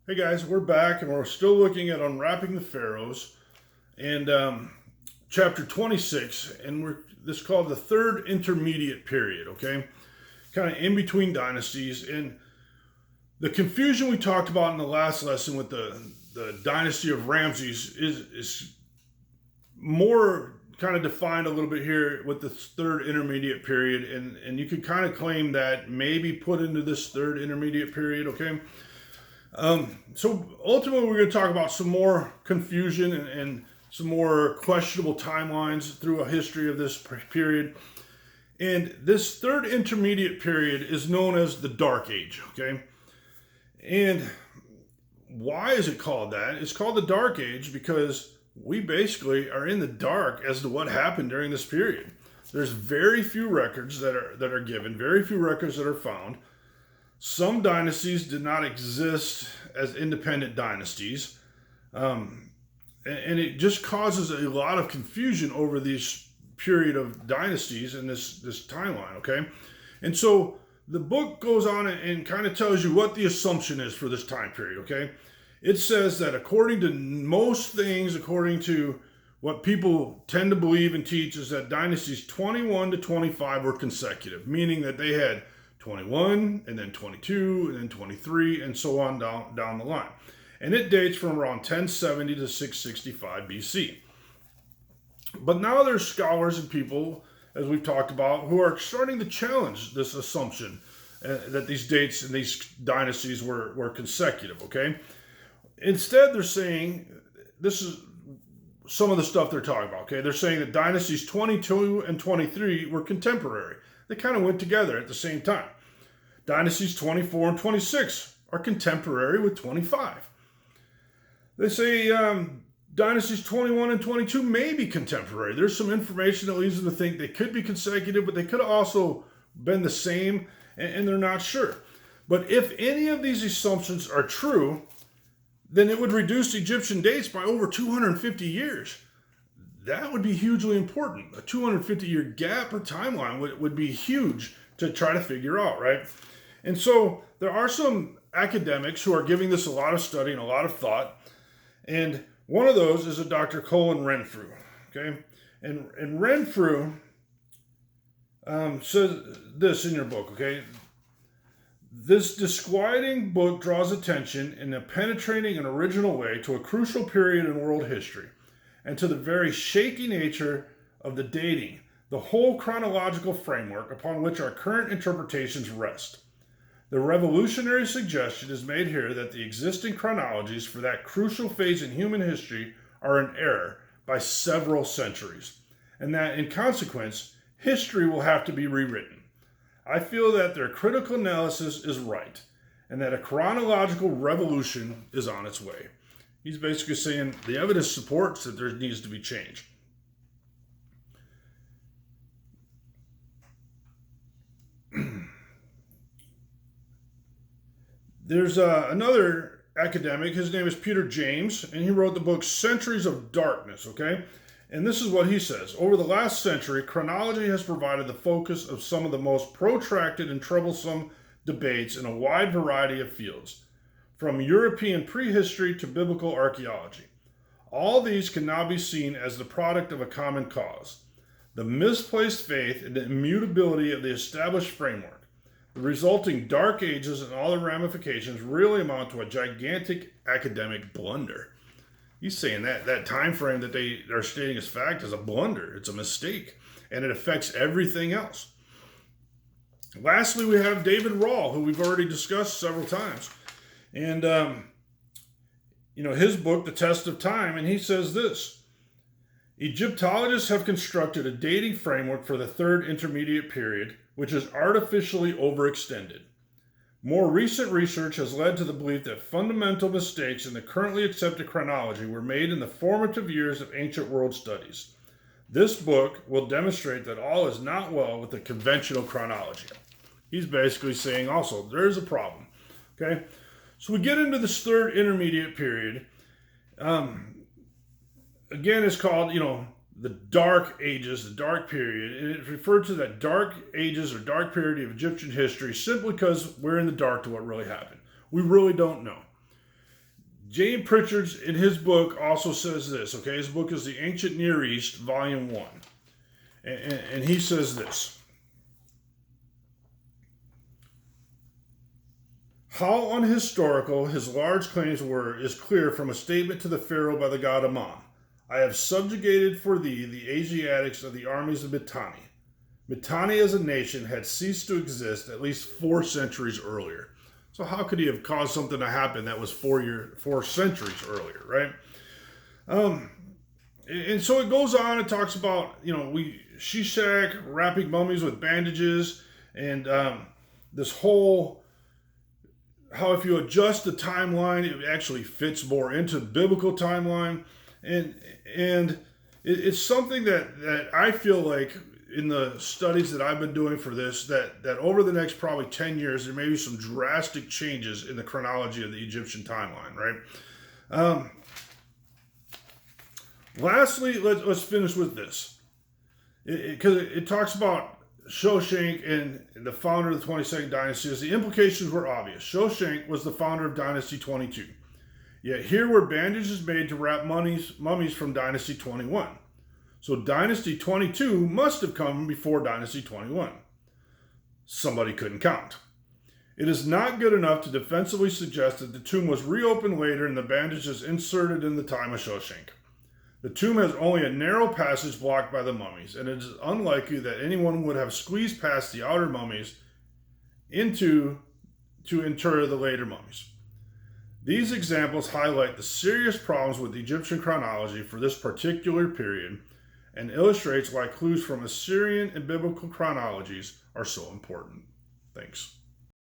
Hey guys, we're back and we're still looking at Unwrapping the Pharaohs and chapter 26, and this is called the third intermediate period, okay? Kind of in between dynasties. And the confusion we talked about in the last lesson with the dynasty of Ramses is more kind of defined a little bit here with the third intermediate period, and you could kind of claim that maybe put into this third intermediate period, okay? So ultimately, we're going to talk about some more confusion and some more questionable timelines through a history of this period. And this third intermediate period is known as the Dark Age, okay? And why is it called that? It's called the Dark Age because we basically are in the dark as to what happened during this period. There's very few records that are given, very few records that are found. Some dynasties did not exist as independent dynasties, and it just causes a lot of confusion over this period of dynasties and this timeline, okay? And so the book goes on and kind of tells you what the assumption is for this time period, okay? It says that according to most things, according to what people tend to believe and teach, is that dynasties 21 to 25 were consecutive, meaning that they had 21 and then 22 and then 23 and so on down the line. And it dates from around 1070 to 665 BC. But now there's scholars and people, as we've talked about, who are starting to challenge this assumption that these dates and these dynasties were consecutive, okay? Instead, they're saying, this is some of the stuff they're talking about, okay? They're saying that dynasties 22 and 23 were contemporary. They kind of went together at the same time. Dynasties 24 and 26 are contemporary with 25. They say dynasties 21 and 22 may be contemporary. There's some information that leads them to think they could be consecutive, but they could have also been the same, and they're not sure. But if any of these assumptions are true, then it would reduce Egyptian dates by over 250 years. That would be hugely important. A 250-year gap or timeline would be huge to try to figure out, right? And so there are some academics who are giving this a lot of study and a lot of thought. And one of those is a Dr. Colin Renfrew, okay? And Renfrew says this in your book, okay? This disquieting book draws attention in a penetrating and original way to a crucial period in world history, and to the very shaky nature of the dating, the whole chronological framework upon which our current interpretations rest. The revolutionary suggestion is made here that the existing chronologies for that crucial phase in human history are in error by several centuries, and that in consequence, history will have to be rewritten. I feel that their critical analysis is right, and that a chronological revolution is on its way. He's basically saying the evidence supports that there needs to be change. There's another academic, his name is Peter James, and he wrote the book Centuries of Darkness, okay? And this is what he says. Over the last century, chronology has provided the focus of some of the most protracted and troublesome debates in a wide variety of fields, from European prehistory to biblical archaeology. All these can now be seen as the product of a common cause: the misplaced faith in the immutability of the established framework. The resulting dark ages and all their ramifications really amount to a gigantic academic blunder. He's saying that time frame that they are stating as fact is a blunder. It's a mistake, and it affects everything else. Lastly, we have David Rawl, who we've already discussed several times. And, his book, The Test of Time, and he says this: Egyptologists have constructed a dating framework for the third intermediate period, which is artificially overextended. More recent research has led to the belief that fundamental mistakes in the currently accepted chronology were made in the formative years of ancient world studies. This book will demonstrate that all is not well with the conventional chronology. He's basically saying also there's a problem, okay? So we get into this third intermediate period. Again, it's called, the Dark Ages, the Dark Period, and it's referred to that Dark Ages or Dark Period of Egyptian history simply because we're in the dark to what really happened. We really don't know. James Pritchard, in his book, also says this, okay? His book is The Ancient Near East, Volume 1. And he says this. How unhistorical his large claims were is clear from a statement to the Pharaoh by the god Ammon. I have subjugated for thee the Asiatics of the armies of Mitanni. Mitanni as a nation had ceased to exist at least 4 centuries earlier. So how could he have caused something to happen that was 4 centuries earlier, right? And so it goes on. It talks about, Shishak wrapping mummies with bandages, and this whole, how if you adjust the timeline, it actually fits more into the biblical timeline. And it's something that I feel like in the studies that I've been doing for this, that over the next probably 10 years, there may be some drastic changes in the chronology of the Egyptian timeline, right? Lastly, let's finish with this. Because it talks about Shoshank and the founder of the 22nd dynasty. As the implications were obvious. Shoshank was the founder of Dynasty 22. Yet here were bandages made to wrap mummies from Dynasty 21. So Dynasty 22 must have come before Dynasty 21. Somebody couldn't count. It is not good enough to defensively suggest that the tomb was reopened later and the bandages inserted in the time of Shoshank. The tomb has only a narrow passage blocked by the mummies, and it is unlikely that anyone would have squeezed past the outer mummies to inter the later mummies. These examples highlight the serious problems with Egyptian chronology for this particular period and illustrates why clues from Assyrian and biblical chronologies are so important. Thanks.